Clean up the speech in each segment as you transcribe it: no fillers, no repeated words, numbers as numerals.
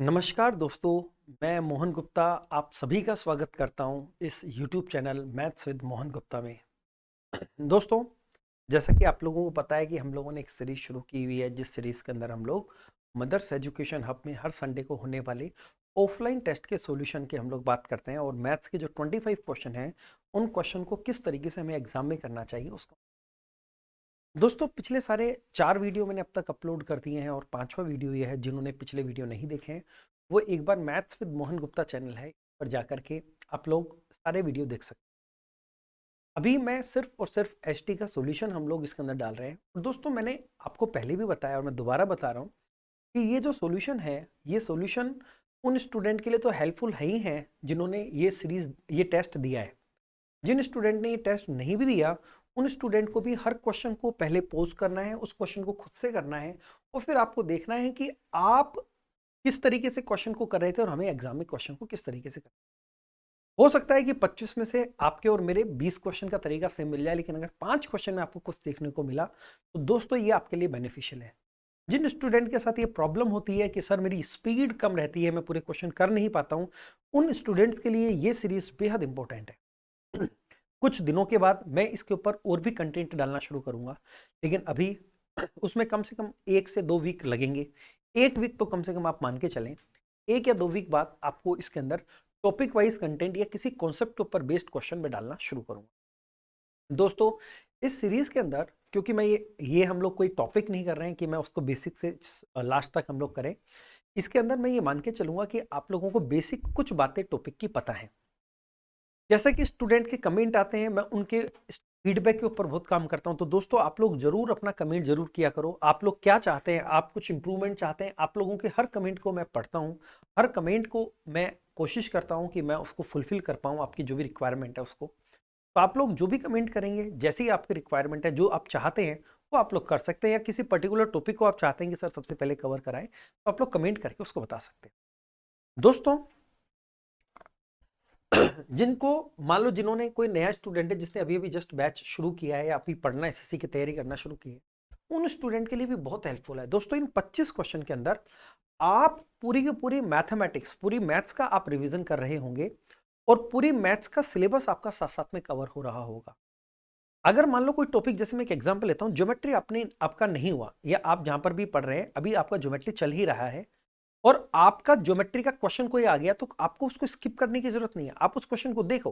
नमस्कार दोस्तों, मैं मोहन गुप्ता आप सभी का स्वागत करता हूं इस YouTube channel maths with Mohan Gupta में। दोस्तों, जैसा कि आप लोगों को पता है कि हम लोगों ने एक सीरीज शुरू की हुई है, जिस सीरीज के अंदर हम लोग मदर्स एजुकेशन हब में हर संडे को होने वाले ऑफलाइन टेस्ट के सॉल्यूशन की हम लोग बात करते हैं और मैथ्स के जो 25 क्वेश्चन हैं उन क्वेश्चन को किस तरीके से हमें एग्जाम में करना चाहिए उसको। दोस्तों, पिछले सारे 4 वीडियो मैंने अब तक अपलोड कर दिए हैं और 5वां वीडियो ये है। जिन्होंने पिछले वीडियो नहीं देखे हैं वो एक बार maths with Mohan Gupta channel है, इस पर जाकर के आप लोग सारे वीडियो देख सकते हैं। अभी मैं सिर्फ और सिर्फ एचटी का सॉल्यूशन हम लोग इसके अंदर डाल रहे हैं। और दोस्तों, मैंने आपको पहले भी बताया और मैं दोबारा बता रहा हूँ कि ये जो सॉल्यूशन है, ये सॉल्यूशन उन स्टूडेंट के लिए तो हेल्पफुल है ही है जिन्होंने ये टेस्ट दिया है। जिन स्टूडेंट ने ये टेस्ट नहीं भी दिया, उन स्टूडेंट को भी हर क्वेश्चन को पहले पोज करना है, उस क्वेश्चन को खुद से करना है और फिर आपको देखना है कि आप किस तरीके से क्वेश्चन को कर रहे थे और हमें एग्जाम में क्वेश्चन को किस तरीके से करना है। हो सकता है कि 25 में से आपके और मेरे 20 क्वेश्चन का तरीका सेम मिल जाए, लेकिन अगर 5 क्वेश्चन में आपको कुछ सीखने को मिला तो दोस्तों ये आपके लिए बेनिफिशियल है। जिन स्टूडेंट के साथ ये प्रॉब्लम होती है कि सर मेरी स्पीड कम रहती है, मैं पूरे क्वेश्चन कर नहीं पाता हूं, उन स्टूडेंट्स के लिए ये सीरीज बेहद इंपॉर्टेंट है। कुछ दिनों के बाद मैं इसके ऊपर और भी कंटेंट डालना शुरू करूंगा, लेकिन अभी उसमें कम से कम 1 से 2 वीक लगेंगे। 1 वीक तो कम से कम आप मान के चलें। 1 या 2 वीक बाद आपको इसके अंदर टॉपिक वाइज कंटेंट या किसी कॉन्सेप्ट के ऊपर बेस्ड क्वेश्चन में डालना शुरू करूंगा। दोस्तों, इस सीरीज के अंदर क्योंकि मैं ये हम लोग कोई टॉपिक नहीं कर रहे हैं कि मैं उसको बेसिक से लास्ट तक हम लोग करें। इसके अंदर मैं ये मान के चलूंगा कि आप लोगों को बेसिक कुछ बातें टॉपिक की पता है। जैसे कि स्टूडेंट के कमेंट आते हैं, मैं उनके फीडबैक के ऊपर बहुत काम करता हूं। तो दोस्तों, आप लोग जरूर अपना कमेंट जरूर किया करो। आप लोग क्या चाहते हैं, आप कुछ इंप्रूवमेंट चाहते हैं, आप लोगों के हर कमेंट को मैं पढ़ता हूं। हर कमेंट को मैं कोशिश करता हूं कि मैं उसको फुलफिल कर पाऊं, आपकी जो भी रिक्वायरमेंट है उसको। तो आप लोग जो भी कमेंट करेंगे, जैसी आपकी रिक्वायरमेंट है, जो आप चाहते हैं वो आप लोग कर सकते हैं, या किसी पर्टिकुलर टॉपिक को आप चाहते हैं कि सर सबसे पहले कवर कराएं, तो आप लोग कमेंट करके उसको बता सकते हैं। दोस्तों, जिनको मान लो जिन्होंने कोई नया स्टूडेंट है जिसने अभी अभी जस्ट बैच शुरू किया है या अभी पढ़ना एसएससी की तैयारी करना शुरू की है, उन स्टूडेंट के लिए भी बहुत हेल्पफुल है। दोस्तों, इन 25 क्वेश्चन के अंदर आप पूरी की पूरी मैथमेटिक्स, पूरी मैथ्स का आप रिवीजन कर रहे होंगे और पूरी मैथ्स का सिलेबस आपका साथ साथ में कवर हो रहा होगा। अगर मान लो कोई टॉपिक, जैसे मैं एक एग्जांपल लेता हूं, ज्योमेट्री आपका नहीं हुआ, या आप जहां पर भी पढ़ रहे हैं अभी आपका ज्योमेट्री चल ही रहा है और आपका ज्योमेट्री का क्वेश्चन कोई आ गया, तो आपको उसको स्किप करने की जरूरत नहीं है। आप उस क्वेश्चन को देखो।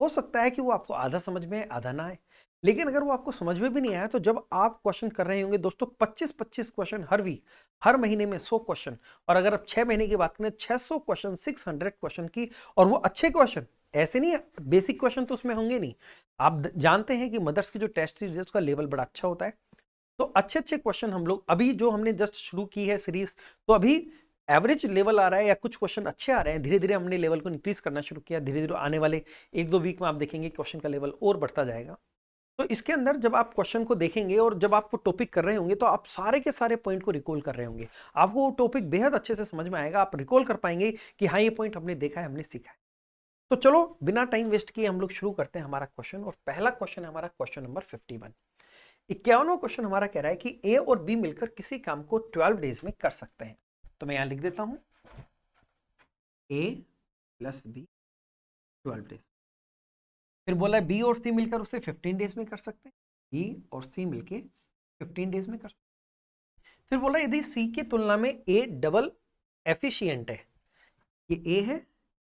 हो सकता है कि वो आपको आधा समझ में आए, आधा ना आए, लेकिन अगर वो आपको समझ में भी नहीं आया, तो जब आप क्वेश्चन कर रहे होंगे दोस्तों, 25-25 क्वेश्चन हर वीक, हर महीने में 100 क्वेश्चन, और अगर आप 6 महीने की बात करें, 600 क्वेश्चन, 600 क्वेश्चन की, और वो अच्छे क्वेश्चन, ऐसे नहीं है बेसिक क्वेश्चन तो उसमें होंगे नहीं। आप जानते हैं कि मदर्स की जो टेस्ट सीरीज है उसका लेवल बड़ा अच्छा होता है। तो अच्छे अच्छे क्वेश्चन हम लोग अभी जो हमने जस्ट शुरू की है सीरीज, तो अभी एवरेज लेवल आ रहा है या कुछ क्वेश्चन अच्छे आ रहे हैं। धीरे धीरे हमने लेवल को इंक्रीज करना शुरू किया। धीरे धीरे आने वाले 1-2 वीक में आप देखेंगे क्वेश्चन का लेवल और बढ़ता जाएगा। तो इसके अंदर जब आप क्वेश्चन को देखेंगे और जब आप वो टॉपिक कर रहे होंगे, तो आप सारे के सारे पॉइंट को रिकॉल कर रहे होंगे। आपको वो टॉपिक बेहद अच्छे से समझ में आएगा। आप रिकॉल कर पाएंगे कि हाँ, ये पॉइंट हमने देखा है, हमने सीखा है। तो चलो बिना टाइम वेस्ट किए हम लोग शुरू करते हैं हमारा क्वेश्चन। और पहला क्वेश्चन है हमारा क्वेश्चन नंबर 51। 51वां क्वेश्चन हमारा कह रहा है कि ए और बी मिलकर किसी काम को 12 डेज में कर सकते हैं। तो मैं यहां लिख देता हूं ए प्लस बी 12 डेज। फिर बोला है बी और सी मिलकर उसे 15 डेज में कर सकते हैं। बी और सी मिलकर 15 डेज में कर सकते हैं। फिर बोला यदि सी की तुलना में ए डबल एफिशिएंट है, ये ए है,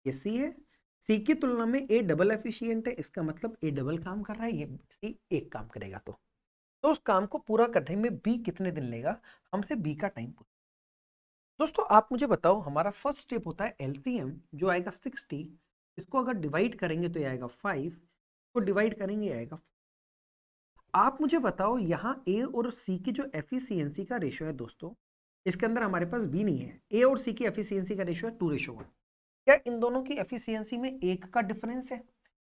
ये सी है, सी की तुलना में ए डबल एफिशिएंट है, इसका मतलब ए डबल काम कर रहा है, ये सी एक काम करेगा। तो उस काम को पूरा करने में बी कितने दिन लेगा, हमसे बी का टाइम पूछा। दोस्तों, आप मुझे बताओ, हमारा फर्स्ट स्टेप होता है एलसीएम, जो आएगा 60। इसको अगर डिवाइड करेंगे तो ये आएगा 5, को डिवाइड करेंगे ये आएगा। आप मुझे बताओ, यहाँ ए और सी की जो एफिशिएंसी का रेशियो है दोस्तों, इसके अंदर हमारे पास बी नहीं है। ए और सी की एफिशिएंसी का रेशियो है 2:1। क्या इन दोनों की एफिशिएंसी में 1 का डिफरेंस है?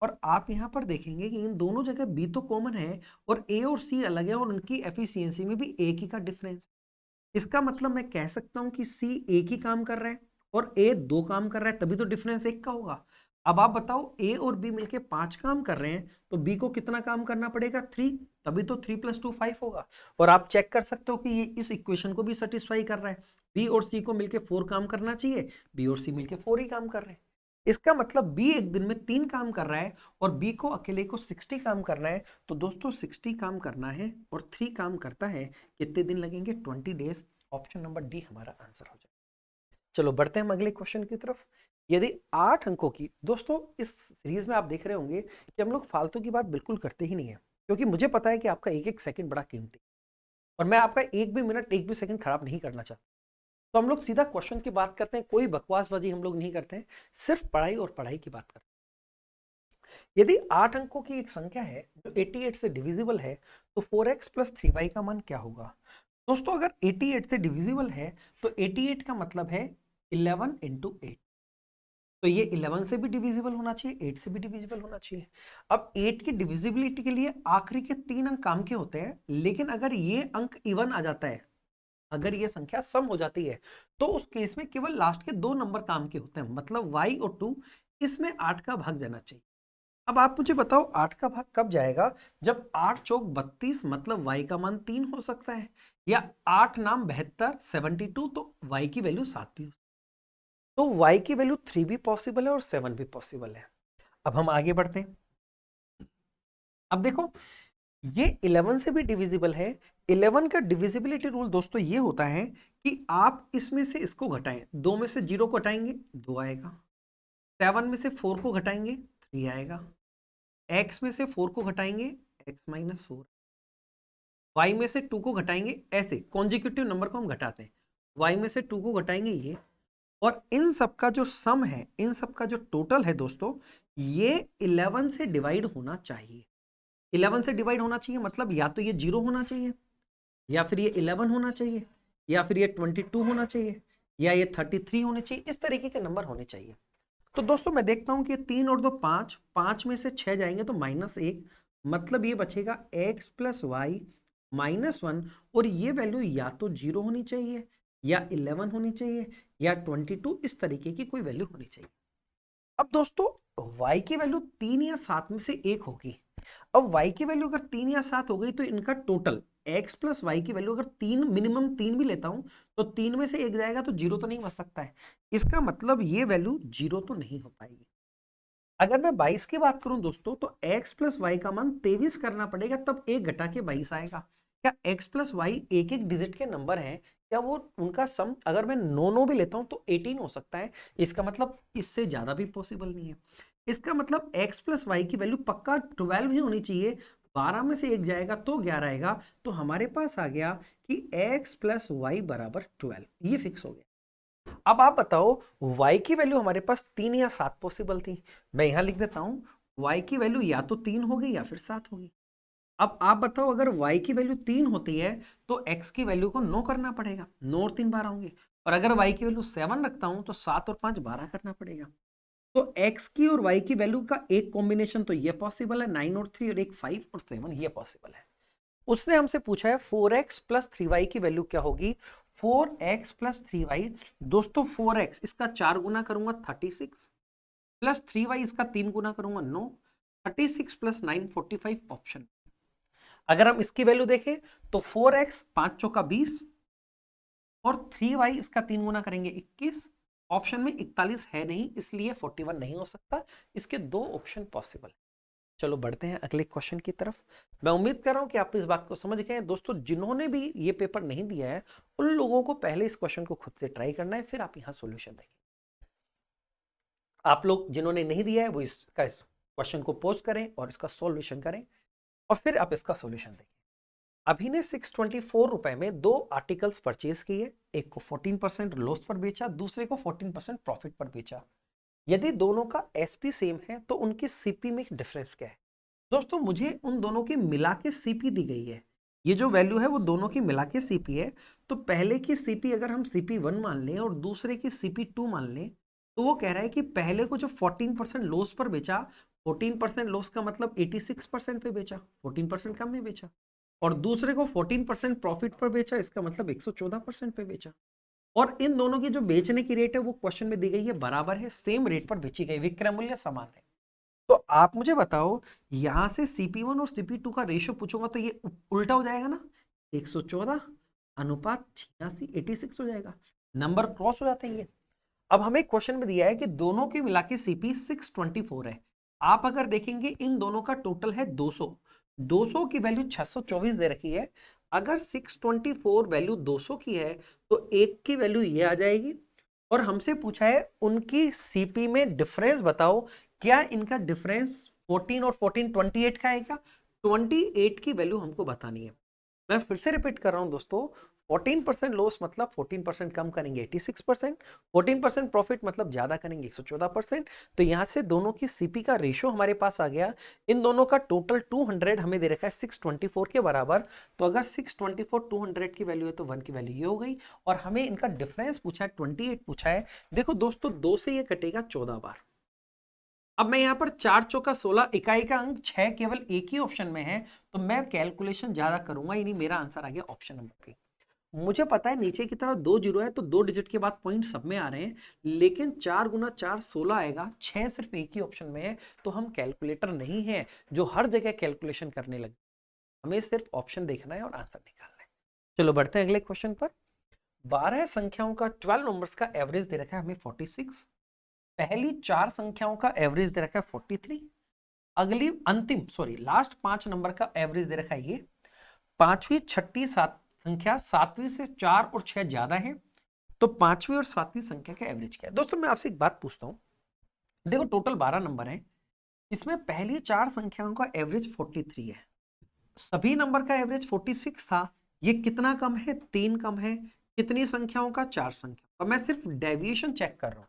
और आप यहाँ पर देखेंगे कि इन दोनों जगह बी तो कॉमन है और ए और सी अलग है, और उनकी एफिशिएंसी में भी 1 ही का डिफरेंस। इसका मतलब मैं कह सकता हूं कि सी एक ही काम कर रहा है और ए 2 काम कर रहा है, तभी तो डिफरेंस 1 का होगा। अब आप बताओ, ए और बी मिलके 5 काम कर रहे हैं, तो बी को कितना काम करना पड़ेगा? 3, तभी तो 3 + 2 5 होगा। और आप चेक कर सकते हो कि ये इस इक्वेशन को भी सेटिस्फाई कर रहा है। बी और सी को मिलके 4 काम करना चाहिए, बी और सी मिलके 4 ही काम कर रहे हैं। इसका मतलब बी एक दिन में 3 काम कर रहा है और बी को अकेले को 60 काम करना है। तो दोस्तों 60 काम करना है और 3 काम करता है, कितने दिन लगेंगे? 20 डेज। ऑप्शन नंबर डी हमारा आंसर हो जाएगा। चलो बढ़ते हैं हम अगले क्वेश्चन की तरफ। यदि 8 अंकों की, दोस्तों इस सीरीज में आप देख रहे होंगे कि हम लोग फालतू की बात बिल्कुल करते ही नहीं है, क्योंकि मुझे पता है कि आपका एक एक सेकंड बड़ा कीमती और मैं आपका एक भी मिनट एक भी सेकंड खराब नहीं करना चाहता। तो हम लोग सीधा क्वेश्चन की बात करते हैं, कोई बकवासबाजी हम लोग नहीं करते हैं, सिर्फ पढ़ाई और पढ़ाई की बात करते हैं। यदि 8 अंकों की एक संख्या है जो 88 से डिविजिबल है, तो 4x प्लस 3y का मान क्या होगा? दोस्तों अगर 88 से डिविजिबल है तो 88 का मतलब है 11 इंटू 8, तो ये 11 से भी डिविजिबल होना चाहिए, 8 से भी डिविजिबल होना चाहिए। अब 8 की डिविजिबिलिटी के लिए आखिरी के 3 अंक काम के होते हैं, लेकिन अगर ये अंक इवन आ जाता है, अगर ये संख्या सम हो जाती है, तो उस केस में केवल लास्ट के 2 नंबर काम के होते हैं, मतलब y और 2, इसमें 8 का भाग जाना चाहिए। अब आप मुझे बताओ 8 का भाग कब जाएगा? जब 8 चौक 32, मतलब y का मान 3 हो सकता है, या 8 नाम 72, 72, तो y की वैल्यू 7 भी हो सकती है। तो y की वैल्यू 3 भी पॉसिबल है और 7 भी पॉसिबल है। अब हम आगे बढ़ते हैं। अब देखो ये 11 से भी डिविजिबल है। 11 का डिविजिबिलिटी रूल दोस्तों ये होता है कि आप इसमें से इसको घटाएं, 2 में से 0 को घटाएंगे 2 आएगा, 7 में से 4 को घटाएंगे 3 आएगा, x में से 4 को घटाएंगे x माइनस 4, y में से 2 को घटाएंगे, ऐसे कॉन्जिक्यूटिव नंबर को हम घटाते हैं, y में से 2 को घटाएंगे ये, और इन सब का जो सम है, इन सब का जो टोटल है दोस्तों, ये 11 से डिवाइड होना चाहिए। 11 से डिवाइड होना चाहिए मतलब या तो ये 0 होना चाहिए, या फिर ये 11 होना चाहिए, या फिर ये 22 होना चाहिए, या ये 33 होने चाहिए, इस तरीके के नंबर होने चाहिए। तो दोस्तों मैं देखता हूं कि 3 और 2 5, 5 में से 6 जाएंगे तो -1, मतलब ये बचेगा x प्लस वाई -1, और ये वैल्यू या तो 0 होनी चाहिए, या 11 होनी चाहिए, या 22, इस तरीके की कोई वैल्यू होनी चाहिए। अब दोस्तों y की वैल्यू 3 या 7 में से एक होगी। अब y की वैल्यू अगर 3 या 7 हो गई तो इनका टोटल x प्लस वाई की वैल्यू अगर 3, मिनिमम 3 भी लेता हूं तो 3 में से एक जाएगा तो 0 तो नहीं बच सकता है, इसका मतलब ये वैल्यू 0 तो नहीं हो पाएगी। अगर मैं 22 की बात करूं दोस्तों तो x प्लस वाई का मान 23 करना पड़ेगा, तब एक घटा के 22 आएगा। क्या x प्लस वाई एक एक डिजिट के नंबर हैं? क्या वो उनका सम अगर मैं 9 भी लेता हूं तो 18 हो सकता है? इसका मतलब इससे ज्यादा भी पॉसिबल नहीं है। इसका मतलब x प्लस वाई की वैल्यू पक्का 12 ही होनी चाहिए। 12 में से एक जाएगा तो 11 आएगा, तो हमारे पास आ गया कि x प्लस वाई बराबर 12, ये फिक्स हो गया। अब आप बताओ y की वैल्यू हमारे पास 3 या 7 पॉसिबल थी, मैं यहां लिख देता हूं y की वैल्यू या तो 3 होगी या फिर 7 होगी। अब आप बताओ अगर y की वैल्यू 3 होती है तो x की वैल्यू को 9 करना पड़ेगा, 9 और 3 12 होंगे, और अगर y की वैल्यू 7 रखता हूं तो 7 और 5 12 करना पड़ेगा। तो x की और y की वैल्यू का एक कॉम्बिनेशन तो ये पॉसिबल है 9 और 3, और एक 5 और 7 ये पॉसिबल है। उसने हमसे पूछा है 4x प्लस 3y की वैल्यू क्या होगी? 4x प्लस 3y, दोस्तों 4x इसका 4 गुना करूंगा 36, प्लस 3y इसका 3 गुना करूंगा 9, 36 प्लस 9 45 ऑप्शन। अगर हम इसकी वैल्यू देखें तो 4x 5 चौका 20, और 3y इसका 3 गुना करेंगे 21, ऑप्शन में 41 है नहीं, इसलिए 41 नहीं हो सकता। इसके 2 ऑप्शन पॉसिबल है। चलो बढ़ते हैं अगले क्वेश्चन की तरफ। मैं उम्मीद कर रहा हूं कि आप इस बात को समझ गए हैं। दोस्तों जिन्होंने भी ये पेपर नहीं दिया है उन लोगों को पहले इस क्वेश्चन को खुद से ट्राई करना है, फिर आप यहां सॉल्यूशन देखें। आप लोग जिन्होंने नहीं दिया है वो इस क्वेश्चन को पोस्ट करें और इसका सॉल्यूशन करें, और फिर आप इसका सॉल्यूशन देखें। अभी ने 624 रुपए में 2 आर्टिकल्स परचेज किए, एक को 14% लॉस पर बेचा, दूसरे को 14% प्रॉफिट पर बेचा। यदि दोनों का एसपी सेम है तो उनकी सीपी में डिफरेंस क्या है? दोस्तों मुझे उन दोनों की मिला के सीपी दी गई है, ये जो वैल्यू है वो दोनों की मिला के सीपी है। तो पहले की सीपी अगर हम CP1 मान लें और दूसरे की CP2 मान लें, तो वो कह रहा है कि पहले को जो 14% लॉस पर बेचा, 14% लॉस का मतलब 86% पे बेचा, 14% कम में बेचा, और दूसरे को 14% प्रॉफिट पर बेचा, इसका मतलब 114% पे बेचा। और इन दोनों की जो बेचने की रेट है वो क्वेश्चन में दी गई है बराबर है, सेम रेट पर बेची गई, विक्रय मूल्य समान है। तो आप मुझे बताओ यहां से CP1 और CP2 का रेशियो पूछूंगा तो ये उल्टा हो जाएगा ना, 114 अनुपात 86, 86 हो जाएगा। नंबर क्रॉस हो जाते हैं ये। अब हमें क्वेश्चन में दिया है कि दोनों की मिला के सीपी 624 है। आप अगर देखेंगे इन दोनों का टोटल है 200। 200 की वैल्यू 624 दे रखी है। अगर 624 वैल्यू 200 की है तो एक की वैल्यू ये आ जाएगी। और हमसे पूछा है उनकी सीपी में डिफरेंस बताओ, क्या इनका डिफरेंस 14 और 14 28 का है क्या? 28 की वैल्यू हमको बतानी है। मैं फिर से रिपीट कर रहा हूं दोस्तों, 14% लॉस मतलब 14% कम करेंगे 86%, 14% प्रॉफिट मतलब ज्यादा करेंगे 114%। तो यहां से दोनों की सीपी का रेशियो हमारे पास आ गया। इन दोनों का टोटल 200 हमें दे रखा है 624 के बराबर। तो अगर 624 200 की वैल्यू है तो 1 की वैल्यू ये हो गई। और हमें इनका डिफरेंस पूछा है 28 पूछा है। देखो दोस्तों 2 से ये कटेगा 14 बार। अब मैं यहां पर 4 चौका 16, इकाई का अंक 6 केवल एक ही ऑप्शन में है, तो मैं कैलकुलेशन ज्यादा करूंगा, यानी मेरा आंसर आ गया ऑप्शन नंबर बी। मुझे पता है नीचे की तरफ 2 जीरो है तो 2 डिजिट के बाद पॉइंट सब में आ रहे हैं, लेकिन 4 गुना 4 16 आएगा, 6 सिर्फ एक ही ऑप्शन में है। तो हम कैलकुलेटर नहीं है जो हर जगह कैलकुलेशन करने लगे। हमें सिर्फ ऑप्शन देखना है और आंसर निकालना है। चलो बढ़ते हैं अगले क्वेश्चन पर। 12 संख्याओं का 12 नंबर्स का एवरेज दे रखा है हमें 46। पहली 4 संख्याओं का एवरेज दे रखा है 43। अगली अंतिम सॉरी लास्ट 5 नंबर का एवरेज दे रखा है ये। पांचवी छठी सात संख्या सातवीं से 4 और 6 ज्यादा है, तो पांचवी और सातवीं संख्या का एवरेज क्या है? दोस्तों मैं आपसे एक बात पूछता हूं, देखो टोटल 12 नंबर है, इसमें पहली 4 संख्याओं का एवरेज 43 है, सभी नंबर का एवरेज 46 था। ये कितना कम है? 3 कम है। कितनी संख्याओं का? 4 संख्या। और मैं सिर्फ डेविएशन चेक कर रहा हूं।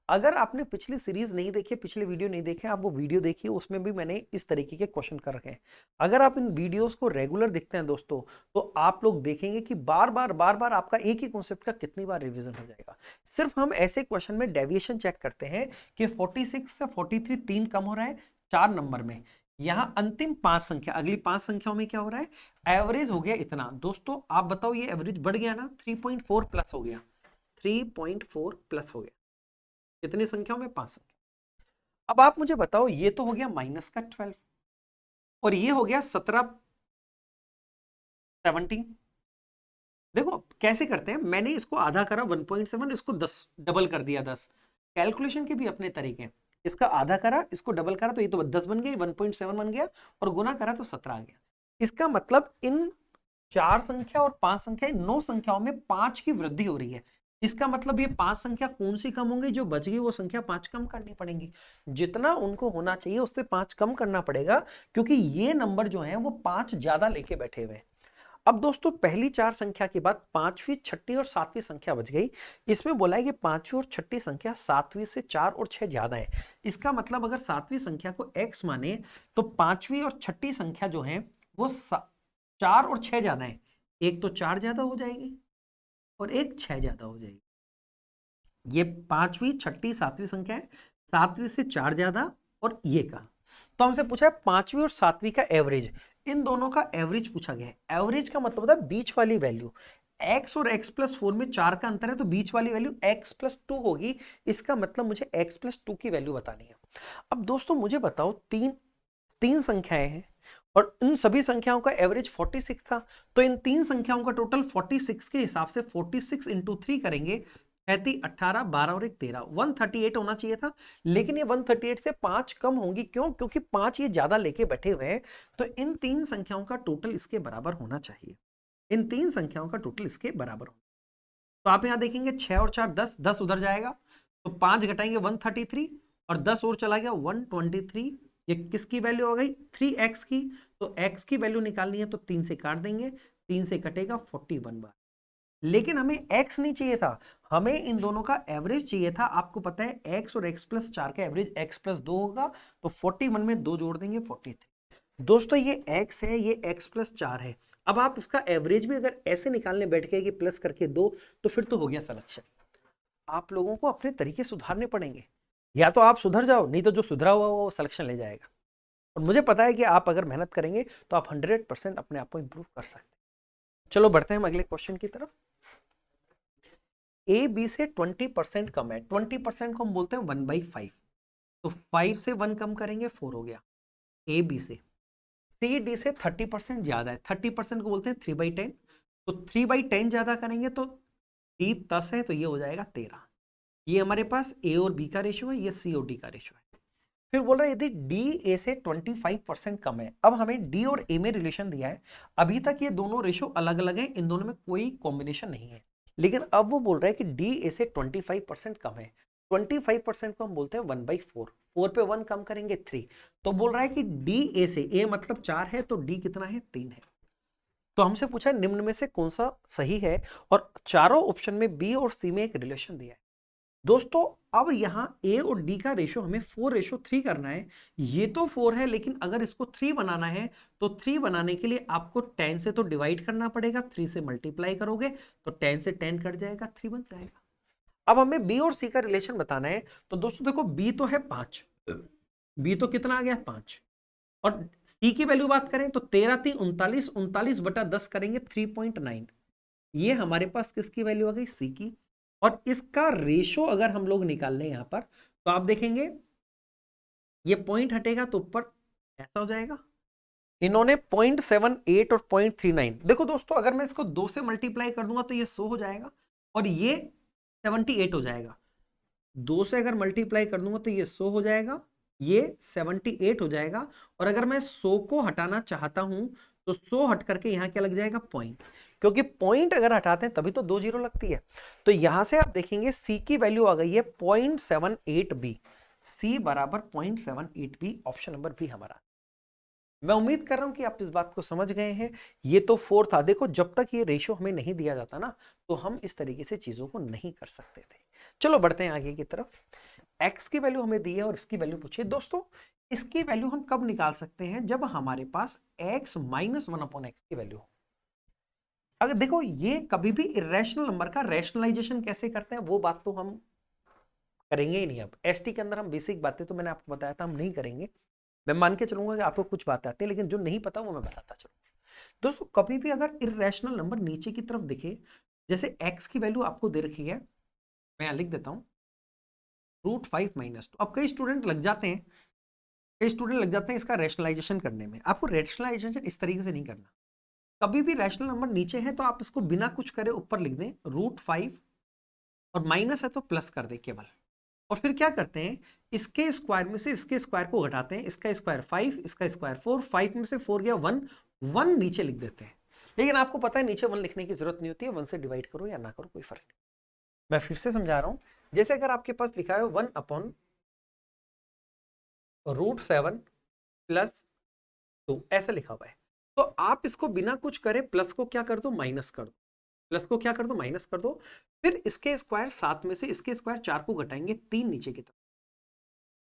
अगर आपने पिछली सीरीज नहीं देखी, पिछले वीडियो नहीं देखे, आप वो वीडियो देखिए, उसमें भी मैंने इस तरीके के क्वेश्चन कर रखे हैं। अगर आप इन वीडियोस को रेगुलर देखते हैं दोस्तों, तो आप लोग देखेंगे कि बार बार आपका एक ही कॉन्सेप्ट का कितनी बार रिवीजन हो जाएगा। सिर्फ हम ऐसे क्वेश्चन में डेविएशन चेक करते हैं कि 46 से 43 3 कम हो रहा है 4 नंबर में। यहां अंतिम 5 संख्या, अगली 5 संख्याओं में क्या हो रहा है? एवरेज हो गया इतना। दोस्तों आप बताओ ये एवरेज बढ़ गया ना, 3.4 प्लस हो गया, 3.4 प्लस हो गया। कितनी संख्याओं में? 5 संख्या। अब आप मुझे बताओ, ये तो हो गया माइनस का 12 और ये हो गया 17 17। देखो कैसे करते हैं, मैंने इसको आधा करा 1.7, इसको 10 डबल कर दिया 10। कैलकुलेशन के भी अपने तरीके हैं। इसका आधा करा, इसको डबल करा तो ये तो 10 बन गया, 1.7 बन गया, और गुना करा तो 17 आ गया। इसका मतलब इन 4 संख्या और 5 संख्या, इन 9 संख्याओं में 5 की वृद्धि हो रही है। इसका मतलब ये 5 संख्या कौन सी कम होंगी? जो बच गई वो संख्या 5 कम करनी पड़ेगी। जितना उनको होना चाहिए उससे 5 कम करना पड़ेगा, क्योंकि ये नंबर जो है वो 5 ज्यादा लेके बैठे हुए हैं। अब दोस्तों पहली 4 संख्या के बाद पांचवी छठी और सातवीं संख्या बच गई। इसमें बोला है कि पांचवी और छठी संख्या सातवीं से 4 और 6 ज्यादा है। इसका मतलब अगर सातवीं संख्या को x माने तो पांचवी और छठी संख्या जो है वो 4 और 6 ज्यादा है। एक तो 4 ज्यादा हो जाएगी और एक 6 ज्यादा हो जाएगी। ये पांचवी छठी सातवीं संख्या है, सातवीं से 4 ज्यादा और ये का। तो हमसे पूछा है पांचवी और सातवीं का एवरेज, इन दोनों का एवरेज पूछा गया है। एवरेज का मतलब होता है बीच वाली वैल्यू। x और x प्लस 4 में 4 का अंतर है, तो बीच वाली वैल्यू x प्लस 2 होगी। इसका मतलब मुझे x प्लस 2 की वैल्यू बतानी है। अब दोस्तों मुझे बताओ, तीन तीन संख्याएं हैं और इन सभी संख्याओं का एवरेज 46 था, तो इन तीन संख्याओं का टोटल 46 के हिसाब से 46 इंटू 3 करेंगे, 35 18 12 और 1 13, 138 होना चाहिए था। लेकिन ये 138 से 5 कम होंगी, क्यों? क्योंकि 5 ये ज्यादा लेके बैठे हुए हैं। तो इन तीन संख्याओं का टोटल इसके बराबर होना चाहिए। इन तीन संख्याओं का टोटल इसके बराबर होना। तो आप यहां देखेंगे 6 और 4 10, 10 उधर जाएगा, तो 5 घटाएंगे 133 और 10 और चला गया 123। ये किसकी वैल्यू हो गई? 3x की। तो x की वैल्यू निकालनी है तो 3 से काट देंगे, 3 से कटेगा 41 बार। लेकिन हमें x नहीं चाहिए था, हमें इन दोनों का एवरेज चाहिए था। आपको पता है x और x प्लस 4 का एवरेज x प्लस 2 होगा, तो 41 में 2 जोड़ देंगे 43। दोस्तों ये x है, ये x प्लस 4 है। अब आप इसका एवरेज भी अगर ऐसे निकालने बैठ गए कि प्लस करके 2, तो फिर तो हो गया सिलेक्शन। आप लोगों को अपने तरीके सुधारने पड़ेंगे, या तो आप सुधर जाओ, नहीं तो जो सुधरा हुआ वो सिलेक्शन ले जाएगा। और मुझे पता है कि आप अगर मेहनत करेंगे तो आप 100% अपने आप को इंप्रूव कर सकते हैं। चलो बढ़ते हैं हम अगले क्वेश्चन की तरफ। ए बी से 20% कम है, 20% को हम बोलते हैं 1/5। तो 5 से 1 कम करेंगे 4 हो गया ए बी से। सी डी से 30% ज्यादा है, 30% को बोलते हैं 3/10। तो 3/10 ज्यादा करेंगे तो डी 10 है तो ये हो जाएगा 13। ये हमारे पास ए और बी का रेशियो है, ये सी और डी का रेशियो है। फिर बोल रहा है यदि डी ए से 25% कम है। अब हमें डी और ए में रिलेशन दिया है, अभी तक ये दोनों रेशियो अलग अलग है, इन दोनों में कोई कॉम्बिनेशन नहीं है, लेकिन अब वो बोल रहा है कि डी ए से 25% कम है। 25% को हम बोलते हैं 1/4, 4 पे 1 कम करेंगे 3, तो बोल रहा है कि डी ए से, ए मतलब 4 है तो डी कितना है 3 है। तो हमसे पूछा है निम्न में से कौन सा सही है, और चारों ऑप्शन में बी और सी में एक रिलेशन दिया है। दोस्तों अब यहां ए और डी का रेशो हमें 4:3 करना है। ये तो 4 है, लेकिन अगर इसको 3 बनाना है तो 3 बनाने के लिए आपको 10 से तो डिवाइड करना पड़ेगा, 3 से मल्टीप्लाई करोगे तो 10 से 10 कट जाएगा, 3 बन जाएगा। अब हमें बी और सी का रिलेशन बताना है, तो दोस्तों देखो बी तो है 5, बी तो कितना आ गया 5, और सी की वैल्यू बात करें तो 13 3 39, 39/10 करेंगे 3.9। ये हमारे पास किसकी वैल्यू आ गई, सी की। और इसका रेशो अगर हम लोग निकाल लें यहां पर, तो आप देखेंगे ये पॉइंट हटेगा तो ऊपर ऐसा हो जाएगा। इन्होंने 0.78 और 0.39, देखो दोस्तों अगर मैं इसको 2 से मल्टीप्लाई कर दूंगा तो ये 100 हो जाएगा और ये 78 हो जाएगा। 2 से अगर मल्टीप्लाई कर दूंगा तो ये 100 हो जाएगा, ये 78 हो जाएगा। और अगर मैं 100 को हटाना चाहता हूं तो 100 हट करके यहां क्या लग जाएगा, पॉइंट, क्योंकि पॉइंट अगर हटाते हैं तभी तो 2 जीरो लगती है। तो यहां से आप देखेंगे सी की वैल्यू आ गई है 0.78 बी, सी बराबर 0.78 बी, ऑप्शन नंबर बी हमारा। मैं उम्मीद कर रहा हूं कि आप इस बात को समझ गए हैं। ये तो 4 था, देखो जब तक ये रेशियो हमें नहीं दिया जाता ना, तो हम इस तरीके से चीजों को नहीं कर सकते थे। चलो बढ़ते हैं आगे की तरफ। x की वैल्यू हमें दी है और इसकी वैल्यू पूछिए। दोस्तों इसकी वैल्यू हम कब निकाल सकते हैं, जब हमारे पास x माइनस 1/x की वैल्यू हो। अगर देखो ये कभी भी इरेशनल नंबर का रैशनलाइजेशन कैसे करते हैं वो बात तो हम करेंगे ही नहीं। अब एसटी के अंदर हम बेसिक बातें तो मैंने आपको बताया था हम नहीं करेंगे। मैं मान के चलूंगा कि आपको कुछ बातें आती है, लेकिन जो नहीं पता वो मैं बताता चलूंगा। दोस्तों कभी भी अगर इरेशनल नंबर नीचे की तरफ दिखे, जैसे x की वैल्यू आपको दे रखी है, मैं लिख देता हूं √5 - 2। अब कई स्टूडेंट लग जाते हैं, इसका रैशनलाइजेशन करने में। आपको रैशनलाइजेशन इस तरीके से नहीं करना। कभी भी रैशनल नंबर नीचे है तो आप इसको बिना कुछ करे ऊपर लिख दें √5, और माइनस है तो प्लस कर दे केवल। और फिर क्या करते हैं, इसके स्क्वायर में से इसके स्क्वायर को घटाते हैं, इसका स्क्वायर 5, इसका स्क्वायर 4, 5 में से 4 गया 1, 1 नीचे लिख देते हैं। लेकिन आपको पता है नीचे 1 लिखने की जरूरत नहीं होती है, 1 से डिवाइड करो या ना करो कोई फर्क नहीं। मैं फिर से समझा रहा हूं, जैसे अगर आपके पास लिखा है 1/√7 + 2 ऐसा लिखा हुआ है, तो आप इसको बिना कुछ करे प्लस को क्या कर दो, माइनस कर दो, प्लस को क्या कर दो, माइनस कर दो। फिर इसके स्क्वायर 7 में से इसके स्क्वायर 4 को घटाएंगे 3 नीचे की तरफ,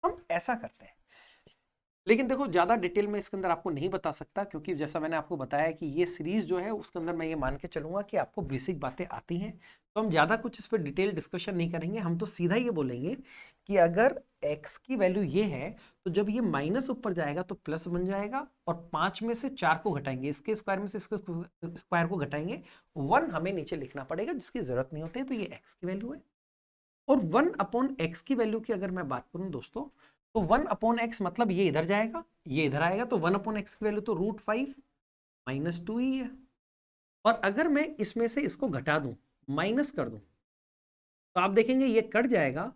हम ऐसा करते हैं। लेकिन देखो ज्यादा डिटेल में इसके अंदर आपको नहीं बता सकता, क्योंकि जैसा मैंने आपको बताया कि ये सीरीज जो है उसके अंदर मैं ये मान के चलूंगा कि आपको बेसिक बातें आती हैं, तो हम ज्यादा कुछ इस पर डिटेल डिस्कशन नहीं करेंगे। हम तो सीधा ये बोलेंगे कि अगर x की वैल्यू ये है तो जब ये माइनस ऊपर जाएगा तो प्लस बन जाएगा, और 5 में से 4 को घटाएंगे, इसके स्क्वायर में से इसके स्क्वायर को घटाएंगे, 1 हमें नीचे लिखना पड़ेगा जिसकी जरूरत नहीं होती है, तो ये x की वैल्यू है। और 1/x की वैल्यू की अगर मैं बात करूं दोस्तों, तो 1/x मतलब ये इधर जाएगा, ये इधर आएगा, तो 1/x की वैल्यू तो √5 - 2 ही है। और अगर मैं इसमें से इसको घटा दूं, माइनस कर दूं, तो आप देखेंगे ये कट जाएगा,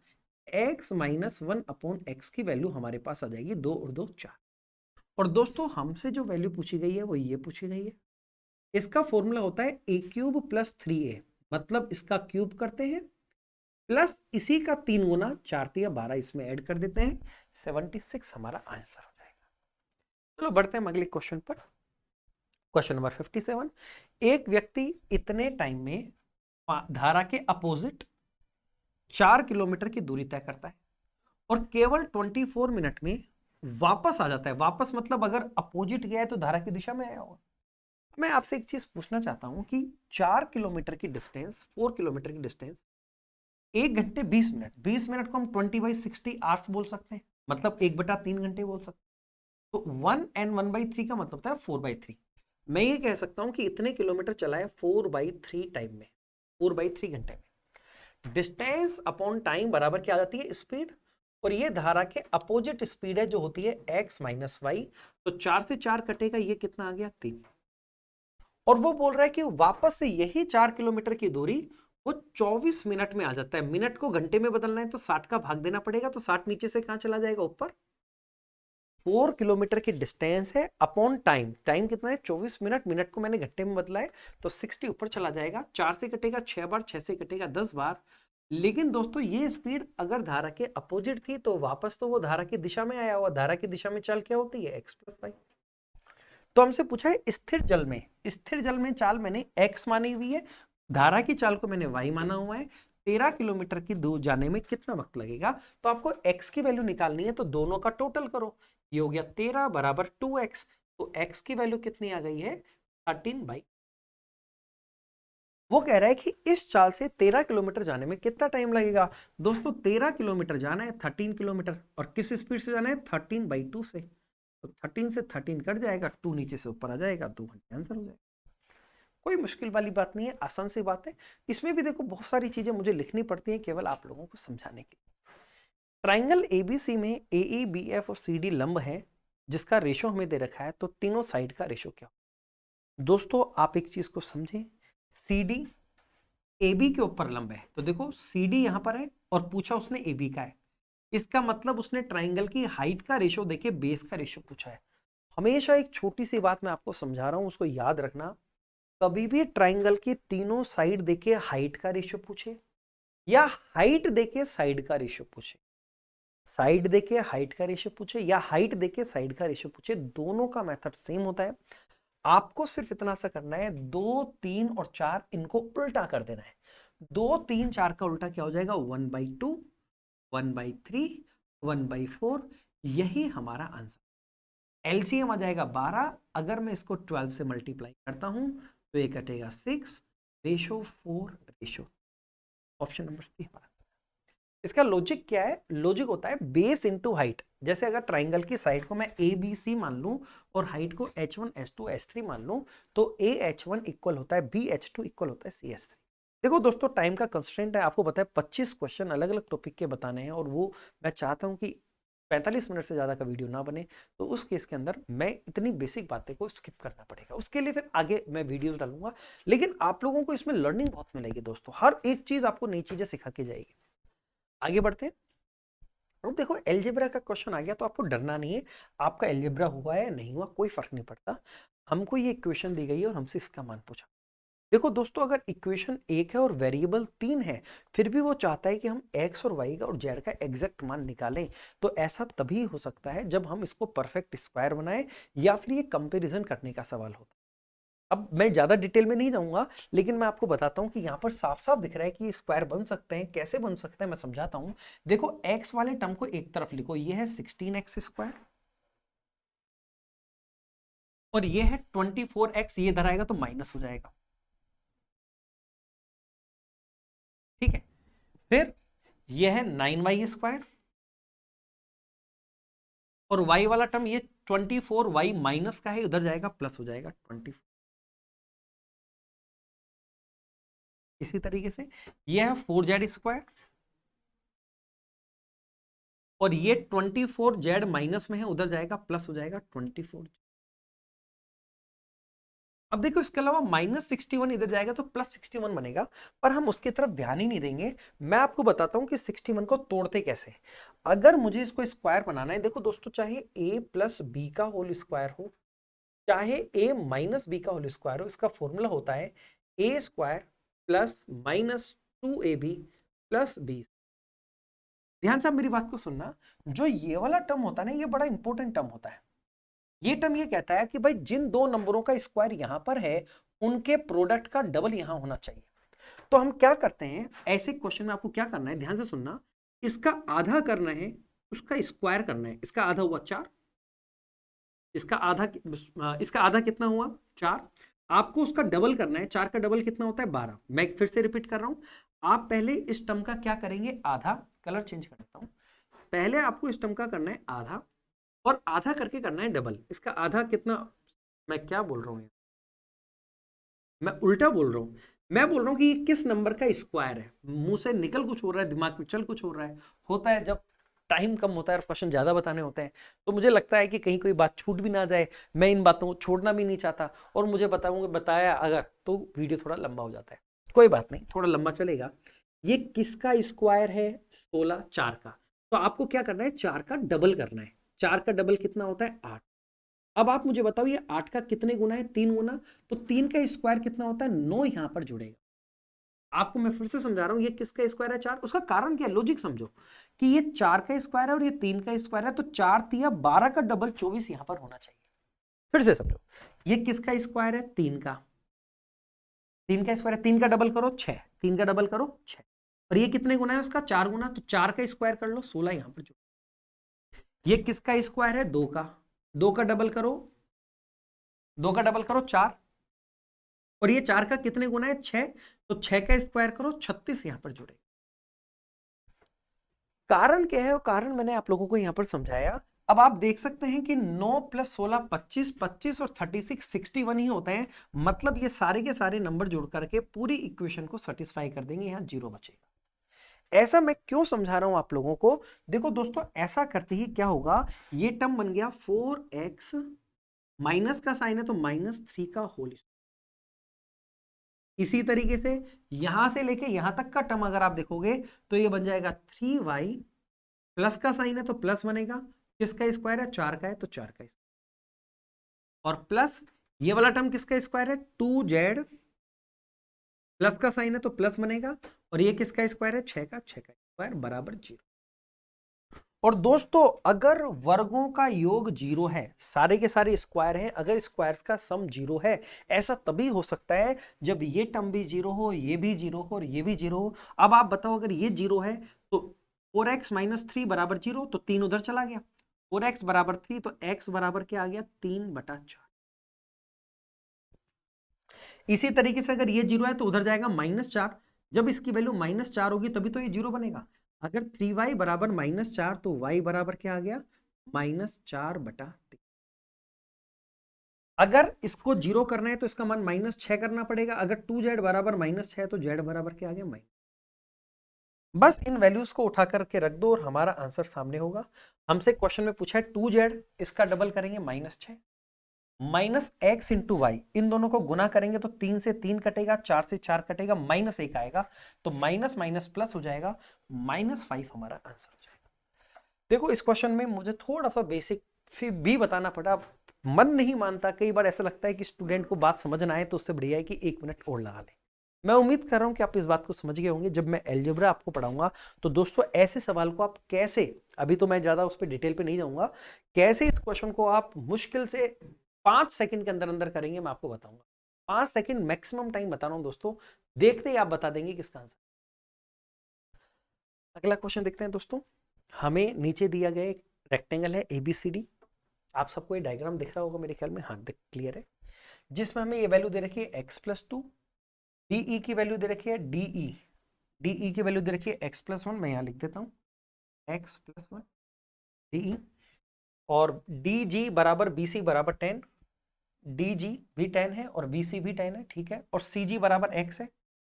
x - 1/x की वैल्यू हमारे पास आ जाएगी 2 और 2 4। और दोस्तों हमसे जो वैल्यू पूछी गई है वो ये पूछी गई है। इसका फॉर्मूला होता है a³ + 3a, मतलब इसका क्यूब करते हैं प्लस इसी का 3 गुना, 4 × 12 इसमें ऐड कर देते हैं, 76 हमारा आंसर हो जाएगा। चलो बढ़ते हैं अगले क्वेश्चन पर। Question number 57। एक व्यक्ति इतने टाइम में धारा के अपोजिट 4 किलोमीटर की दूरी तय करता है और केवल 24 मिनट में वापस आ जाता है। वापस मतलब अगर अपोजिट गया है तो धारा की दिशा में आया होगा। मैं आपसे एक चीज पूछना चाहता हूं कि 4 किलोमीटर की डिस्टेंस, 4 किलोमीटर की डिस्टेंस 1 घंटे 20 मिनट, 20 मिनट को हम 20/60 आवर्स बोल सकते हैं, मतलब 1/3 घंटे बोल सकते हैं। तो 1 and 1/3 का मतलब होता है 4/3। मैं ये कह सकता हूं कि इतने किलोमीटर चला है 4/3 टाइम में, 4/3 घंटे में। डिस्टेंस अपॉन टाइम बराबर क्या आ जाती है, स्पीड। और ये धारा के अपोजिट स्पीड है जो होती है x - y, तो 4 से 4 कटेगा, ये कितना आ गया 3। और वो बोल रहा है कि वापस से यही 4 किलोमीटर की दूरी वो 24 मिनट में आ जाता है। मिनट को घंटे में बदलना है तो 60 का भाग देना पड़ेगा, तो 60 नीचे से कहां चला जाएगा, ऊपर। 4 किलोमीटर की डिस्टेंस है अपॉन टाइम, टाइम कितना है 24 मिनट, मिनट को मैंने घंटे में बदला है तो 60 ऊपर चला जाएगा। 4 से कटेगा 6 बार, 6 से कटेगा 10 बार। लेकिन दोस्तों ये स्पीड अगर धारा के अपोजिट थी तो वापस तो वो धारा की दिशा में आया हुआ। धारा की दिशा में चाल क्या होती है, x प्लस वाई। तो हमसे पूछा है स्थिर जल में, स्थिर जल में चाल मैंने x मानी हुई है, धारा की चाल को मैंने y माना हुआ है। 13 किलोमीटर की दूर जाने में कितना वक्त लगेगा, तो आपको x की वैल्यू निकालनी है, तो दोनों का टोटल करो। ये हो गया 13 बराबर 2x, तो x की वैल्यू कितनी आ गई है, 13/। वो कह रहा है कि इस चाल से 13 किलोमीटर जाने में कितना टाइम लगेगा। दोस्तों 13 किलोमीटर जाना है 13 किलोमीटर, और किस स्पीड से जाना है, 13/2 से। तो 13 से 13 कट जाएगा, 2 नीचे से ऊपर आ जाएगा, 2 घंटे आंसर हो जाएगा। कोई मुश्किल वाली बात नहीं है, आसान सी बात है। इसमें भी देखो बहुत सारी चीजें मुझे लिखनी पड़ती हैं केवल आप लोगों को समझाने के लिए। ट्राइंगल एबीसी में ए बी एफ और सी डी लंब है, जिसका रेशो हमें दे रखा है, तो तीनों साइड का रेशो क्या। दोस्तों आप एक चीज को समझें, सी डी ए बी के ऊपर लंब है, तो देखो सी डी यहां पर है और पूछा उसने ए बी का है, इसका मतलब उसने ट्राइंगल की हाइट का रेशो देके बेस का रेशो पूछा है। हमेशा एक छोटी सी बात मैं आपको समझा रहा हूं, उसको याद रखना। कभी भी ट्राइंगल की तीनों साइड देके हाइट का रेशो पूछे, या हाइट देके साइड का रेशो पूछे, साइड देके हाइट का रेशो पूछे या हाइट देके साइड का रेशो पूछे, दोनों का मेथड सेम होता है। आपको सिर्फ इतना सा करना है, 2, 3 और 4 इनको उल्टा कर देना है। 2, 3, 4 का उल्टा क्या हो जाएगा, 1/2, 1/3, 1/4। यही हमारा आंसर। एलसीएम आ जाएगा 12। अगर मैं इसको 12 से मल्टीप्लाई करता हूं तो ये कटेगा 6 ratio 4 ratio. Option number C हमारा। इसका लॉजिक क्या है, लॉजिक होता है बेस इनटू हाइट। जैसे अगर ट्राइंगल की साइड को मैं ए बी सी मान लूं और हाइट को h1 h2 h3 मान लूं, तो AH1 इक्वल होता है BH2 इक्वल होता है CH3। देखो दोस्तों टाइम का कंस्ट्रेंट है, आपको पता है 25 क्वेश्चन अलग अलग टॉपिक के बताने हैं, और वो मैं चाहता हूं कि 45 मिनट से ज्यादा का वीडियो ना बने। तो उस केस के अंदर मैं इतनी बेसिक बातें को स्किप करना पड़ेगा, उसके लिए फिर आगे मैं वीडियो डालूंगा। लेकिन आप लोगों को इसमें लर्निंग बहुत मिलेगी दोस्तों, हर एक चीज आपको नई चीजें सिखा के जाएगी। आगे बढ़ते हैं। अब देखो एलजेब्रा का क्वेश्चन आ गया तो आपको डरना नहीं है, आपका एलजेब्रा हुआ है नहीं हुआ कोई फर्क नहीं पड़ता। हमको ये इक्वेशन दी गई है और हमसे इसका मान पूछा। देखो दोस्तों अगर इक्वेशन 1 है और वेरिएबल 3 है, फिर भी वो चाहता है कि हम x और y का और z का एग्जैक्ट मान निकालें, तो ऐसा तभी हो सकता है जब हम इसको परफेक्ट स्क्वायर बनाएं, या फिर ये कंपैरिजन करने का सवाल होता है। अब मैं ज्यादा डिटेल में नहीं जाऊंगा, लेकिन मैं आपको बताता हूं कि यहां पर साफ साफ दिख रहा है कि ये स्क्वायर बन सकते हैं। कैसे बन सकते हैं मैं समझाता हूं। देखो x वाले टर्म को एक तरफ लिखो, ये है 16x स्क्वायर, और ये है 24x, ये इधर आएगा तो माइनस हो जाएगा, ठीक है। फिर ये है 9y स्क्वायर, और y वाला टर्म ये 24y माइनस का है, उधर जाएगा प्लस हो जाएगा 24। इसी तरीके से ये है 4z स्क्वायर, और ये 24z माइनस में है, उधर जाएगा प्लस हो जाएगा 24। अब देखो इसके अलावा -61 इधर जाएगा तो +61 बनेगा, पर हम उसकी तरफ ध्यान ही नहीं देंगे। मैं आपको बताता हूं कि 61 को तोड़ते कैसे। अगर मुझे इसको स्क्वायर बनाना है, देखो दोस्तों चाहे a + b का होल स्क्वायर हो, चाहे a - b का होल स्क्वायर हो, इसका फॉर्मूला होता है a² + -2ab + b। ध्यान से आप मेरी बात को सुनना, जो ये वाला टर्म होता है ना, ये बड़ा इंपॉर्टेंट टर्म होता है। ये टर्म ये कहता है कि भाई जिन दो नंबरों का स्क्वायर यहां पर है, उनके प्रोडक्ट का डबल यहां होना चाहिए। तो हम क्या करते हैं, ऐसे क्वेश्चन में आपको क्या करना है, ध्यान से सुनना। इसका आधा करना है, उसका स्क्वायर करना है। इसका आधा हुआ 4, इसका आधा कितना हुआ 4। आपको उसका डबल करना है, 4 का डबल कितना होता है 12। मैं फिर से रिपीट कर रहा हूं, आप पहले इस टर्म का क्या करेंगे, आधा। कलर चेंज कर देता हूं। पहले आपको इस टर्म का करना है आधा, और आधा करके करना है डबल। इसका आधा कितना, मैं क्या बोल रहा हूँ, मैं उल्टा बोल रहा हूँ। मैं बोल रहा हूँ कि ये किस नंबर का स्क्वायर है। मुंह से निकल कुछ हो रहा है, दिमाग में चल कुछ हो रहा है। होता है जब टाइम कम होता है और क्वेश्चन ज्यादा बताने होते हैं, तो मुझे लगता है कि कहीं कोई बात छूट भी ना जाए। मैं इन बातों को छोड़ना भी नहीं चाहता, और मुझे बताया अगर तो वीडियो थोड़ा लंबा हो जाता है। कोई बात नहीं, थोड़ा लंबा चलेगा। ये किसका स्क्वायर है? 16, 4 का। तो आपको क्या करना है, 4 का डबल करना है। 4 का डबल कितना होता है? 8। अब आप मुझे बताओ ये 8 का कितने गुना है? 3 गुना। तो 3 का स्क्वायर कितना होता है? 9 यहां पर जुड़ेगा। आपको मैं फिर से समझा रहा हूं, ये किसका स्क्वायर है? 4। उसका कारण क्या है? लॉजिक समझो कि ये 4 का स्क्वायर है और ये 3 का स्क्वायर है, तो 4 तिया 12 का डबल 24 यहां पर होना चाहिए। फिर से समझो, ये किसका स्क्वायर है? 3 का। 3 का स्क्वायर है, 3 का डबल करो 6, 3 का डबल करो 6। और ये कितने गुना है उसका? 4 गुना। तो 4 का स्क्वायर कर लो, 16 यहां पर जुड़ो। ये किसका स्क्वायर है? 2 का। 2 का डबल करो, 2 का डबल करो 4। और ये 4 का कितने गुना है? 6। तो 6 का स्क्वायर करो, 36 यहां पर जुड़े। कारण क्या है? वो कारण मैंने आप लोगों को यहां पर समझाया। अब आप देख सकते हैं कि 9 प्लस 16 25, 25 और 36 61 ही होते हैं। मतलब ये सारे के सारे नंबर जुड़ करके पूरी इक्वेशन को सेटिस्फाई कर देंगे, यहां जीरो बचेगा। ऐसा मैं क्यों समझा रहा हूं आप लोगों को? देखो दोस्तों, ऐसा करते ही क्या होगा, ये टर्म बन गया 4x, माइनस का साइन है तो -3 का होल। इसी तरीके से यहां से लेके यहां तक का टर्म अगर आप देखोगे तो ये बन जाएगा 3y, प्लस का साइन है तो प्लस बनेगा। किसका स्क्वायर है? 4 का है तो 4 का स्क्वायर। और प्लस ये वाला टर्म किसका स्क्वायर है? 2z, प्लस का साइन है तो प्लस बनेगा। और ये किसका स्क्वायर है? 6 का। 6 का स्क्वायर बराबर 0। और दोस्तों, अगर वर्गों का योग 0 है, सारे के सारे स्क्वायर हैं, अगर स्क्वायर्स का सम 0 है, ऐसा तभी हो सकता है जब ये टर्म भी 0 हो, ये भी 0 हो और ये भी 0 हो। अब आप बताओ, अगर ये 0 है तो 4x माइनस 3 बराबर 0, तो 3 उधर चला गया। 4x बराबर 3, तो x बराबर क्या आ गया? 3/4। इसी तरीके से अगर ये 0 है तो उधर जाएगा -4। जब इसकी वैल्यू -4 होगी तभी तो ये 0 बनेगा। अगर 3y बराबर -4, तो y बराबर क्या आ गया? -4/3। अगर इसको 0 करना है तो इसका मान -6 करना पड़ेगा। अगर 2z बराबर -6 तो z बराबर क्या आ गया? बस इन वैल्यूज को उठा करके रख दो और हमारा आंसर सामने होगा। हमसे क्वेश्चन में पूछा है 2z, इसका डबल करेंगे -6, माइनस एक्स इंटू वाई, इन दोनों को गुना करेंगे तो 3 से 3 कटेगा, 4 से 4 कटेगा, -1 आएगा, तो माइनस माइनस प्लस हो जाएगा, -5 हमारा आंसर हो जाएगा। देखो, इस क्वेश्चन में मुझे थोड़ा सा बेसिक फिर भी बताना पड़ा। मन नहीं मानता, कई बार ऐसा लगता है कि स्टूडेंट को बात समझ ना आए तो उससे बढ़िया है कि 1 मिनट और लगा ले। मैं उम्मीद कर रहा हूं कि आप इस बात को समझ गए होंगे। जब मैं अलजेब्रा आपको पढ़ाऊंगा तो दोस्तों, ऐसे सवाल को आप कैसे, अभी तो मैं ज्यादा उस पर डिटेल पे नहीं जाऊंगा, कैसे इस क्वेश्चन को आप मुश्किल से 5 सेकंड के अंदर अंदर करेंगे, मैं आपको बताऊंगा। 5 सेकंड मैक्सिमम टाइम बता रहा हूं दोस्तों, देखते ही आप बता देंगे किसका आंसर। अगला क्वेश्चन देखते हैं दोस्तों। हमें नीचे दिया गया एक रेक्टेंगल है ABCD। आप सबको ये डायग्राम दिख रहा होगा मेरे ख्याल में, हाँ क्लियर है। जिसमें हमें ये वैल्यू दे रखी है x+2, DE की वैल्यू दे रखी है DE की वैल्यू दे रखी है x+1, मैं यहां लिख देता हूं x+1 DE। और DG बराबर BC बराबर 10, DG भी 10 है और BC भी 10 है, ठीक है। और CG बराबर x है,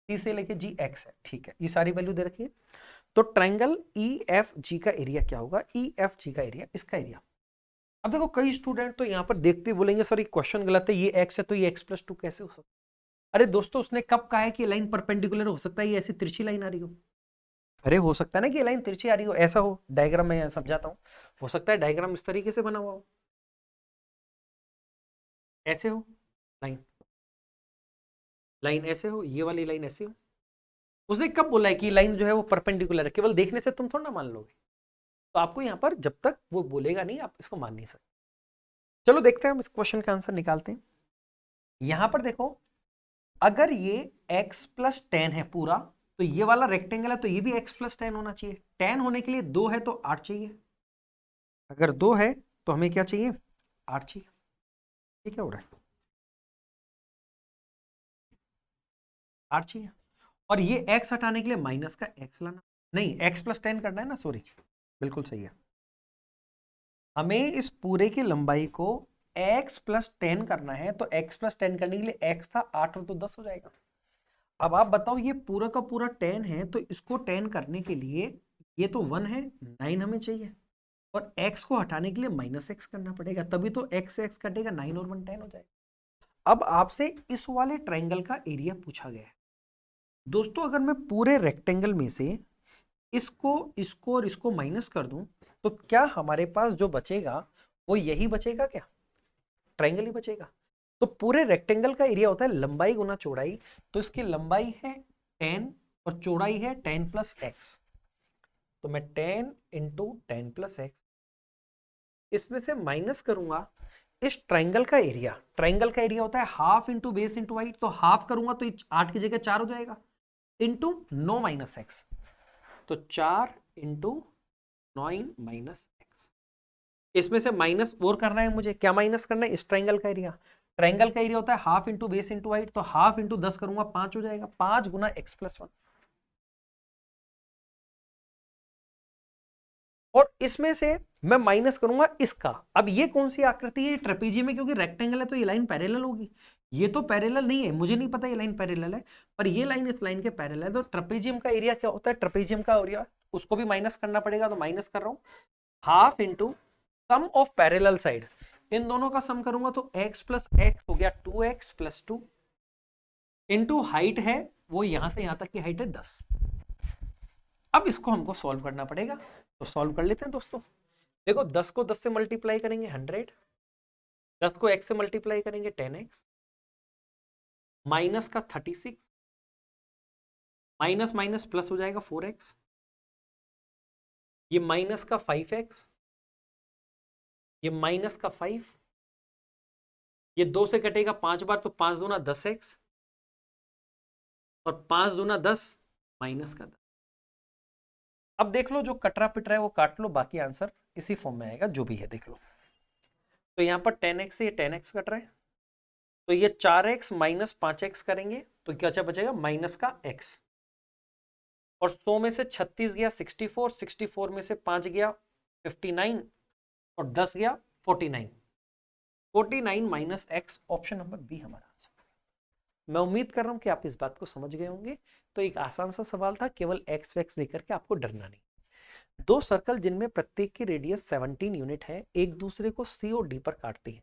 C से लेके G x है, ठीक है। ये सारी वैल्यू दे रखी है। तो ट्रायंगल EFG का एरिया क्या होगा? EFG का एरिया, इसका एरिया। अब देखो, कई स्टूडेंट तो यहां पर देखते बोलेंगे सर ये क्वेश्चन गलत है, ये x है तो ये x+2 कैसे हो सकता है? अरे दोस्तों, उसने कब कहा है कि लाइन परपेंडिकुलर हो सकता है ये ऐसी तिरछी लाइन आ रही हो? अरे हो सकता है ना कि लाइन तिरछी आ रही हो, ऐसा हो। डायग्राम में समझाता हूं, हो सकता है डायग्राम इस तरीके से बना हुआ हो, ऐसे हो लाइन, लाइन ऐसे हो, ये वाली लाइन ऐसे हो। उसने कब बोला है कि लाइन जो है वो परपेंडिकुलर है? केवल देखने से तुम थोड़ा ना मान लोगे। तो आपको यहां पर जब तक वो बोलेगा नहीं, आप इसको मान नहीं सकते। चलो देखते हैं, हम इस क्वेश्चन का आंसर निकालते हैं। यहां पर देखो, अगर ये x+10 है पूरा, तो ये वाला रेक्टेंगल है तो ये भी x+10 होना चाहिए। 10 होने के लिए 2 है तो 8 चाहिए। अगर 2 है तो हमें क्या चाहिए? 8 चाहिए। ये क्या हो रहा है? 8 चाहिए। और ये x हटाने के लिए माइनस का x लाना, नहीं x+10 करना है ना, सॉरी, बिल्कुल सही है। हमें इस पूरे की लंबाई को x+10 करना है, तो x+10 करने के लिए x था 8 और तो 10 हो जाएगा। अब आप बताओ, ये पूरा का पूरा 10 है तो इसको 10 करने के लिए ये तो 1 है, 9 हमें चाहिए। और x को हटाने के लिए -x करना पड़ेगा, तभी तो x से x कटेगा, 9 और 1 10 हो जाएगा। अब आपसे इस वाले ट्रायंगल का एरिया पूछा गया है। दोस्तों अगर मैं पूरे रेक्टेंगल में से इसको इसको और इसको माइनस कर दूं तो क्या हमारे पास जो बचेगा वो यही बचेगा क्या? ट्रायंगल ही बचेगा। तो पूरे रेक्टेंगल का एरिया होता है लंबाई गुना चौड़ाई, तो इसकी लंबाई है 10 और चौड़ाई है 10 प्लस एक्स, तो मैं 10 इंटू 10 प्लस एक्स इसमें से माइनस करूंगा इस ट्रायंगल का एरिया। ट्रायंगल का एरिया होता है half into base into height, तो हाफ करूंगा तो 8 की जगह 4 हो जाएगा, इंटू 9 माइनस एक्स, तो 4 इंटू 9 माइनस एक्स। इसमें से माइनस और करना है मुझे, क्या माइनस करना है? इस ट्रायंगल का एरिया। ट्रायंगल का एरिया होता है half into base into height, तो हाफ इंटू 10 करूंगा 5 हो जाएगा, 5 गुना एक्स प्लस 1। और इसमें से मैं माइनस करूंगा इसका। अब ये कौन सी आकृति है? ट्रेपेजियम में, क्योंकि रेक्टेंगल है तो ये लाइन पैरेलल होगी। ये तो पैरेलल नहीं है, मुझे नहीं पता ये लाइन पैरेलल है, पर ये लाइन इस लाइन के पैरेलल है। तो ट्रेपेजियम का एरिया क्या होता है? ट्रेपेजियम का एरिया उसको भी माइनस करना पड़ेगा, तो माइनस कर रहा हूं। Half into sum of parallel side, इन दोनों का सम करूंगा तो x प्लस एक्स हो गया 2x प्लस 2, इंटू हाइट है वो यहां से यहां तक की हाइट है 10। अब इसको हमको सॉल्व करना पड़ेगा, तो सॉल्व कर लेते हैं दोस्तों। देखो 10 को 10 से मल्टीप्लाई करेंगे 100, 10 को x से मल्टीप्लाई करेंगे 10x, माइनस का 36, माइनस माइनस प्लस हो जाएगा 4x, ये माइनस का 5x, ये माइनस का 5, ये 2 से कटेगा 5 बार, तो 5 दूना 10x, और 5 दूना 10 माइनस का 10। अब देख लो जो कटरा पिट रहा है वो काट लो, बाकी आंसर इसी फॉर्म में आएगा जो भी है, देख लो। तो यहाँ पर 10x से ये 10x कट रहा है, तो ये 4x माइनस 5x करेंगे तो क्या बचेगा? माइनस का x। और 100 में से 36 गया 64, 64 में से 5 गया 59, और 10 गया 49, 49 minus X, option number B हमारा आंसर। मैं उम्मीद कर रहा हूं कि आप इस बात को समझ गए होंगे। तो एक आसान सा सवाल था, केवल एक्स वैक्स देकर के आपको डरना नहीं। दो सर्कल जिनमें प्रत्येक की रेडियस 17 यूनिट है, एक दूसरे को सी और डी पर काटती है।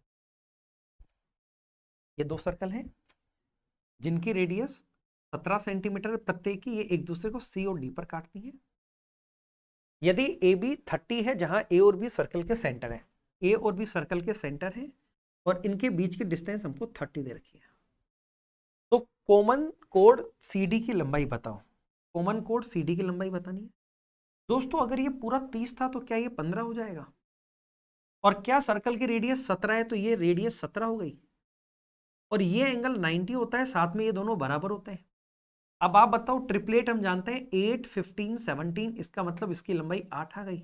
ये दो सर्कल हैं जिनकी रेडियस 17 सेंटीमीटर प्रत्येक की, ये एक दूसरे को सी और डी पर काटती है। यदि ए बी 30 है, जहां ए और बी सर्कल के सेंटर है, ए और बी सर्कल के सेंटर है, और इनके बीच की डिस्टेंस हमको 30 दे रखी है। तो कॉमन कोड CD की लंबाई बताओ। कॉमन कोड CD की लंबाई बतानी है दोस्तों। अगर ये पूरा 30 था तो क्या ये 15 हो जाएगा? और क्या सर्कल की रेडियस 17 है तो ये रेडियस 17 हो गई, और ये एंगल 90 होता है, साथ में ये दोनों बराबर होते हैं। अब आप बताओ, ट्रिपलेट हम जानते हैं 8, 15, 17, इसका मतलब इसकी लंबाई 8 आ गई।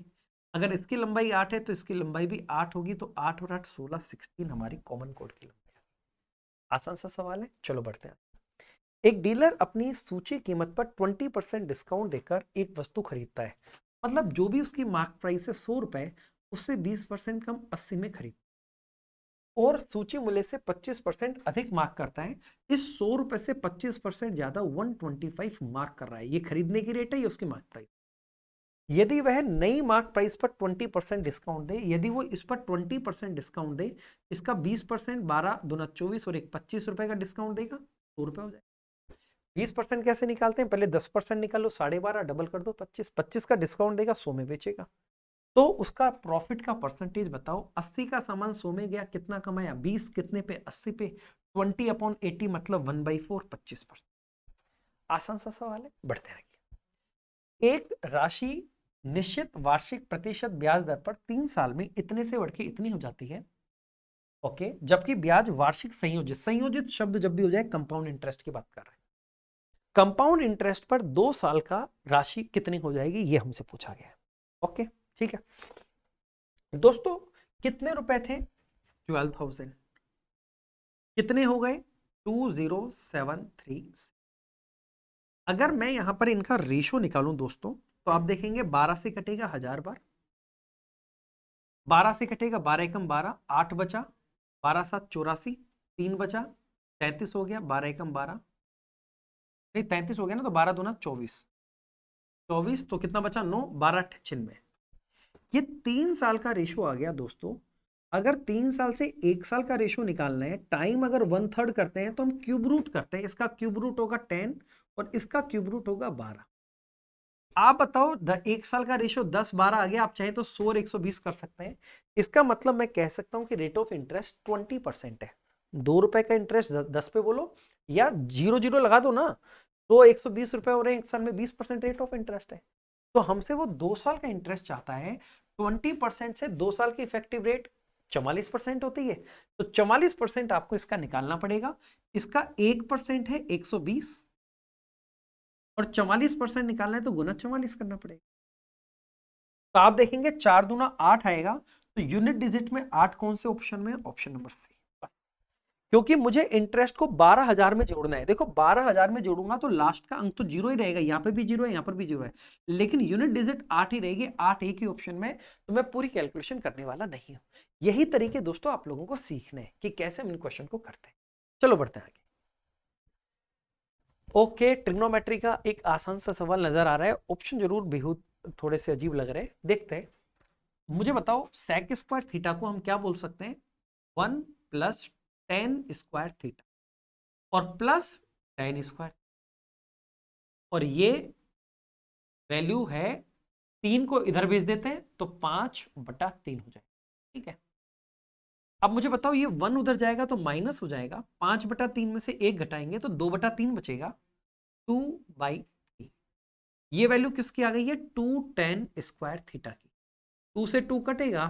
अगर इसकी लंबाई 8 है तो इसकी लंबाई भी 8 होगी, तो 8 और 8 16, 16 हमारी कॉमन कोड की लंबाई है। आसान सा सवाल है, चलो बढ़ते हैं। एक डीलर अपनी सूची कीमत पर 20% डिस्काउंट देकर एक वस्तु खरीदता है, मतलब जो भी उसकी मार्क प्राइस है 100 रुपए, उससे 20% कम 80 में खरीद, और सूची मूल्य से 25% अधिक मार्क करता है। इस 100 रुपए से 25% ज्यादा 125 मार्क कर रहा है। ये खरीदने की रेट है, ये उसकी मार्क प्राइस। यदि वह नई मार्क प्राइस पर 20% डिस्काउंट दे, यदि वो इस पर 20% डिस्काउंट दे, इसका 20%, 12 दूना 24 और एक 25 रुपए का डिस्काउंट देगा, 100 रुपए हो जाएगा। 20% कैसे निकालते हैं? पहले 10% निकालो, 12.5 डबल कर दो 25, 25 का डिस्काउंट देगा, 100 में बेचेगा। तो उसका प्रॉफिट का परसेंटेज बताओ। 80 का सामान 100 में गया, कितना कमाया? 20 कितने पे? 80 पे। 20/80 मतलब 1/4, 25%। आसान सा सवाल है, बढ़ते हैं आगे। एक राशि निश्चित वार्षिक प्रतिशत ब्याज दर पर 3 साल में इतने से बढ़ के इतनी हो जाती है, ओके, जबकि ब्याज वार्षिक संयोजित, संयोजित शब्द जब भी हो जाए कंपाउंड इंटरेस्ट की बात कर रहे हैं। कंपाउंड इंटरेस्ट पर 2 साल का राशि कितनी हो जाएगी, ये हमसे पूछा गया है। ओके, ठीक है दोस्तों। कितने रुपए थे? 12,000। कितने हो गए? 2073। अगर मैं यहां पर इनका रेशो निकालूं दोस्तों, तो आप देखेंगे 12 से कटेगा 1000 बार, 12 से कटेगा 12 एकम 12, 8 बचा, 12 7 84, 3 बचा, 33 हो गया, 12 एकम 12, नहीं 33 हो गया ना, तो 12 दूना 24, 24 तो कितना बचा? 9, 12 96। ये 3 साल का रेशो आ गया दोस्तों। अगर 3 साल से 1 साल का रेशो निकालना है, टाइम अगर 1/3 करते हैं तो हम क्यूब रूट करते हैं, इसका क्यूब रूट होगा 10, और इसका क्यूब रूट होगा 12। आप बताओ, एक साल का रेशियो 10-12 आ गया, आप चाहे तो 100 और 120 कर सकते हैं। इसका मतलब मैं कह सकता हूं कि रेट ऑफ इंटरेस्ट 20% है। 2 रुपए का इंटरेस्ट 10 पे बोलो, या 0 लगा दो ना, तो 120 रुपए हो रहे हैं एक साल में, 20% रेट ऑफ इंटरेस्ट है। तो हमसे वो 2 साल का इंटरेस्ट चाहता है। 20% से 2 साल की इफेक्टिव रेट 44% होती है, तो 44% आपको इसका निकालना पड़ेगा। इसका 1% है 120, और 44% निकालना है तो गुना 44 करना पड़ेगा। तो आप देखेंगे 4 दूना 8 आएगा, तो यूनिट डिजिट में 8 कौन से ऑप्शन में? Option number C. क्योंकि मुझे इंटरेस्ट को 12,000 में जोड़ना है। देखो 12,000 में जोड़ूंगा तो लास्ट का अंक तो 0 ही रहेगा, यहां पे भी 0 है, यहां पर भी 0 है, लेकिन यूनिट डिजिट 8 ही रहेगी, 8 एक ही ऑप्शन में। तो मैं पूरी कैलकुलेशन करने वाला नहीं हूं। यही तरीके दोस्तों आप लोगों को सीखने हैं कि कैसे हम इन क्वेश्चन को करते हैं। चलो बढ़ते हैं आगे। ओके, ट्रिग्नोमेट्री का एक आसान सा सवाल नजर आ रहा है। ऑप्शन जरूर बेहद थोड़े से अजीब लग रहे हैं, देखते हैं। मुझे बताओ सेक स्क्वायर थीटा को हम क्या बोल सकते हैं? 1 प्लस टेन स्क्वायर थीटा और प्लस टेन स्क्वायर, और ये वैल्यू है 3 को इधर भेज देते हैं तो 5/3 हो जाएगा। ठीक है, अब मुझे बताओ ये 1 उधर जाएगा तो माइनस हो जाएगा, 5/3 में से 1 घटाएंगे तो 2/3 बचेगा, 2/3। ये वैल्यू किसकी आ गई है? 2 टेन स्क्वायर थीटा की। 2 से 2 कटेगा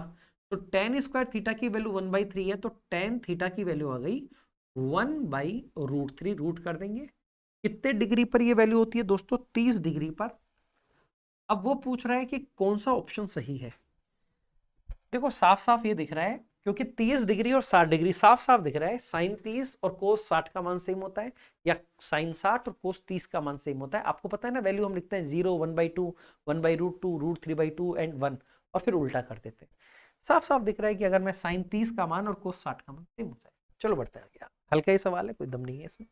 तो टेन स्क्वायर थीटा की वैल्यू 1/3 है, तो टेन थीटा की वैल्यू आ गई 1/√3। रूट कर देंगे। कितने डिग्री पर ये वैल्यू होती है दोस्तों? 30 डिग्री पर। अब वो पूछ रहा है कि कौन सा ऑप्शन सही है। देखो साफ साफ ये दिख रहा है, क्योंकि 30 डिग्री और 60 डिग्री साफ साफ दिख रहा है। साइन 30 और कोस 60 का मान सेम होता है, या साइन 60 और कोस 30 का मान सेम होता है। आपको पता है ना, वैल्यू हम लिखते हैं 0, 1/2, 1/√2, √3/2 एंड 1, और फिर उल्टा कर देते हैं। साफ साफ दिख रहा है कि अगर मैं साइन 30 का मान और कोस 60 का मान सेम हो जाए। चलो बढ़ते हैं आगे। हल्का ही सवाल है, कोई दम नहीं है इसमें।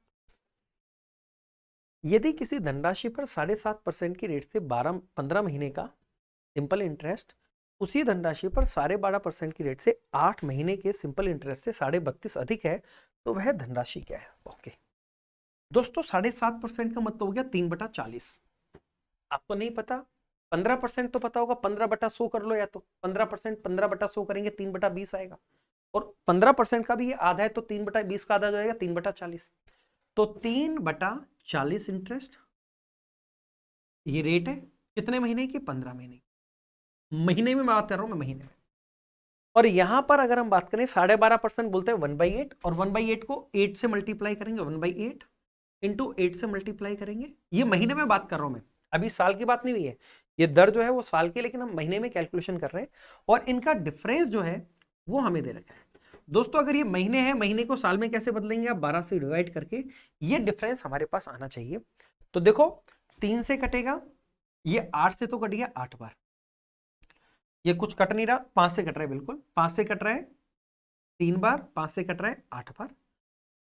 यदि किसी धनराशि पर 7.5% की रेट से 15 महीने का सिंपल इंटरेस्ट उसी धनराशि पर 12.5% की रेट से 8 महीने के सिंपल इंटरेस्ट से 32.5 अधिक है, तो वह धनराशि क्या है? ओके दोस्तों, 7.5% का मतलब हो गया 3/40। आपको नहीं पता? 15% तो पता होगा, 15/100 कर लो, या तो 15% 15/100 करेंगे 3/20 आएगा, और 15% का भी ये आधा है, तो 3/20 का आधा जो आएगा 3/40। तो 3/40 इंटरेस्ट, ये रेट है कितने महीने की? 15 महीने। महीने में बात कर रहा हूं मैं, महीने में। और यहां पर अगर हम बात करें 12.5% बोलते हैं 1/8, और 1/8 को 8 से मल्टीप्लाई करेंगे, 1/8 इंटू 8 से मल्टीप्लाई करेंगे। ये महीने में बात कर रहा हूं मैं, अभी साल की बात नहीं हुई है। ये दर जो है वो साल की, लेकिन हम महीने में कैलकुलेशन कर रहे हैं, और इनका डिफरेंस जो है वो हमें दे रखा है। दोस्तों अगर ये महीने है, महीने को साल में कैसे बदलेंगे आप? 12 से डिवाइड करके। ये डिफरेंस हमारे पास आना चाहिए। तो देखो 3 से कटेगा, ये 8 से तो कट गया 8 बार, ये कुछ कट नहीं रहा, 5 से कट रहा है, बिल्कुल 5 से कट रहा है 3 बार, 5 से कट रहा है 8 बार।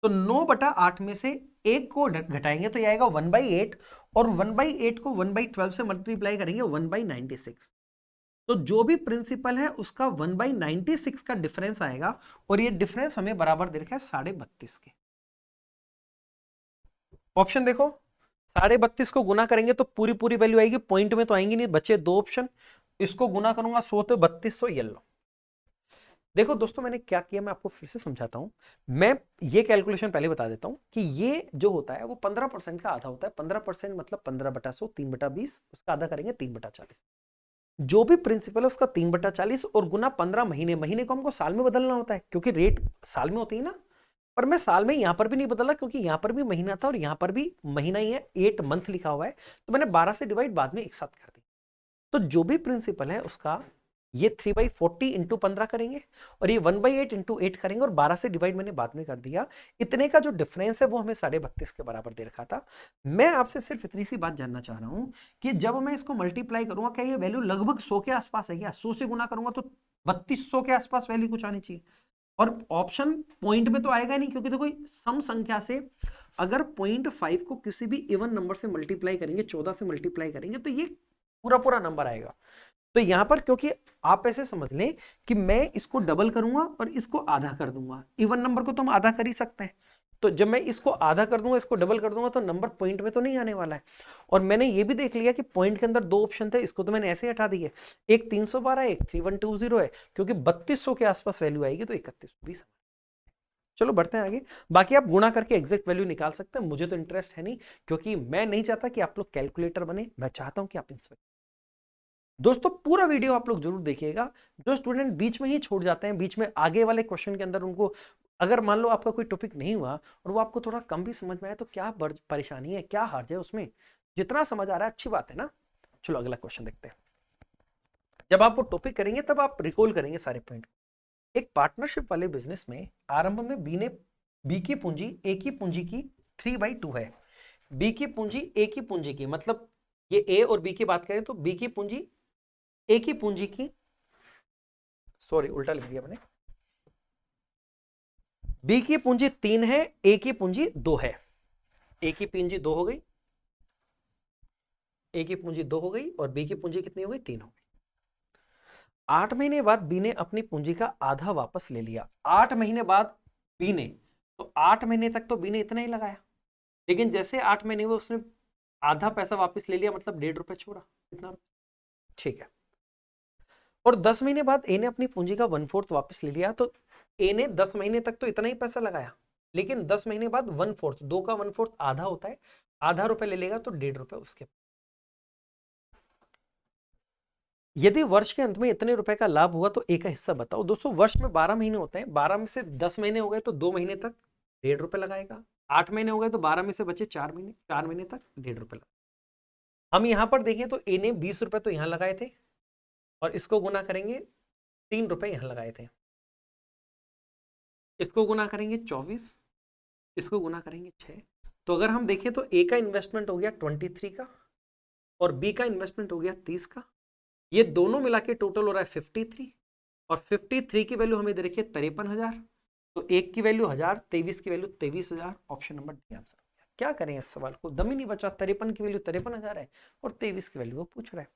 तो 9/8 में से 1 को घटाएंगे तो ये आएगा 1/8, और 1/8 को 1/12 से मल्टीप्लाई करेंगे 1/96। तो जो भी प्रिंसिपल है उसका 1/96 का डिफरेंस आएगा, और ये डिफरेंस हमें बराबर दे रखा है 32.5 के। ऑप्शन देखो, 32.5 को गुना करेंगे तो पूरी पूरी वैल्यू आएगी, पॉइंट में तो आएंगी नहीं, बचे 2 ऑप्शन। इसको गुना करूंगा 100 तो 3200, ये लो। देखो दोस्तों मैंने क्या किया, मैं आपको फिर से समझाता हूं। मैं ये कैलकुलेशन पहले बता देता हूं कि ये जो होता है वो 15% का आधा होता है। 15% मतलब 15/100, 3/20, उसका आधा करेंगे 3/40। जो भी प्रिंसिपल है उसका 3/40 और गुना 15 महीने। महीने को हमको साल में बदलना होता है, क्योंकि रेट साल में होती है ना। पर मैं साल में यहां पर भी नहीं बदला, क्योंकि यहां पर भी महीना था और यहां पर भी महीना ही है, 8 मंथ लिखा हुआ है, तो मैंने 12 से डिवाइड बाद में एक साथ कर दी। तो जो भी प्रिंसिपल है उसका ये 3/40 इंटू 15 करेंगे, और ये 1/8 इंटू 8 करेंगे, और 12 से डिवाइड मैंने बाद में कर दिया। इतने का जो डिफरेंस है वो हमें 32.5 के बराबर दे रखा था। मैं आपसे सिर्फ इतनी सी बात जानना चाह रहा हूं कि जब मैं इसको मल्टीप्लाई करूंगा, क्या ये वैल्यू लगभग 100 के आसपास है क्या? 100 से गुना करूंगा तो 3200 के आसपास वैल्यू कुछ आनी चाहिए। और ऑप्शन पॉइंट में तो आएगा नहीं, क्योंकि देखो सम संख्या से अगर 0.5 को किसी भी इवन नंबर से मल्टीप्लाई करेंगे, 14 से मल्टीप्लाई करेंगे, तो ये पूरा पूरा नंबर आएगा। तो यहां पर क्योंकि आप ऐसे समझ लें कि मैं इसको डबल करूंगा और इसको आधा कर दूंगा। इवन नंबर को तो हम आधा कर ही सकते हैं, तो जब मैं इसको आधा कर दूंगा, इसको डबल कर दूंगा, तो नंबर पॉइंट में तो नहीं आने वाला है। और मैंने ये भी देख लिया कि पॉइंट के अंदर 2 ऑप्शन थे, इसको तो मैंने ऐसे ही हटा दिए। एक 312 एक 3120 है, क्योंकि 3200 के आसपास वैल्यू आएगी तो 3120। चलो बढ़ते हैं आगे। बाकी आप गुणा करके एग्जैक्ट वैल्यू निकाल सकते हैं, मुझे तो इंटरेस्ट है नहीं, क्योंकि मैं नहीं चाहता कि आप लोग कैलकुलेटर बने, मैं चाहता हूं कि आप इंस्पेक्टर। दोस्तों पूरा वीडियो आप लोग जरूर देखिएगा। जो स्टूडेंट बीच में ही छोड़ जाते हैं, बीच में आगे वाले क्वेश्चन के अंदर उनको, अगर मान लो आपका कोई टॉपिक नहीं हुआ और वो आपको थोड़ा कम भी समझ में आया, तो क्या परेशानी है, क्या हार्ज है उसमें? जितना समझ आ रहा है अच्छी बात है ना। चलो अगला क्वेश्चन देखते हैं। जब आप वो टॉपिक करेंगे तब आप रिकॉल करेंगे सारे पॉइंट। एक पार्टनरशिप वाले बिजनेस में आरंभ में बी की पूंजी ए की पूंजी की 3/2 है। बी की पूंजी ए की पूंजी की, मतलब ये ए और बी की बात करें तो बी की पूंजी ए की पूंजी की, सॉरी उल्टा लिख दिया मैंने, बी की पूंजी 3 है, ए की पूंजी 2 है। ए की पूंजी 2 हो गई, ए की पूंजी 2 हो गई, और बी की पूंजी कितनी हो गई? 3 हो गई। 8 महीने बाद बी ने अपनी पूंजी का आधा वापस ले लिया। 8 महीने बाद बी ने, तो 8 महीने तक तो बी ने इतना ही लगाया, लेकिन जैसे 8 महीने हुए उसने आधा पैसा वापस ले लिया, मतलब 1.5 रुपए छोड़ा। कितना? ठीक है। और 10 महीने बाद ए ने अपनी पूंजी का 1/4 वापस ले लिया, तो ए ने 10 महीने तक तो इतना ही पैसा लगाया, लेकिन 10 महीने बाद 1/4, 2 का 1/4 आधा होता है, आधा रुपए ले लेगा तो 1.5 रुपए उसके। यदि वर्ष के अंत में इतने रुपए का लाभ हुआ तो ए का हिस्सा बताओ। दोस्तों वर्ष में 12 महीने होते हैं, 12 में से 10 महीने हो गए तो 2 महीने तक 1.5 रुपए लगाएगा। 8 महीने हो गए तो 12 में से बचे 4 महीने, 4 महीने तक 1.5 रुपए लगा। हम यहां पर देखें तो ए ने 20 रुपए तो यहां लगाए थे, और इसको गुना करेंगे 3 रुपए यहां लगाए थे, इसको गुना करेंगे 24, इसको गुना करेंगे 6। तो अगर हम देखें तो ए का इन्वेस्टमेंट हो गया 23 का, और बी का इन्वेस्टमेंट हो गया 30 का। ये दोनों मिला के टोटल हो रहा है 53, और 53 की वैल्यू हमें दे रखी है 53,000। तो एक की वैल्यू 1000, 23 की value 23,000। Option number D answer. क्या करें इस सवाल को, दम ही नहीं बचा। 53 की वैल्यू 53,000 है और 23 की वैल्यू वो पूछ रहा है।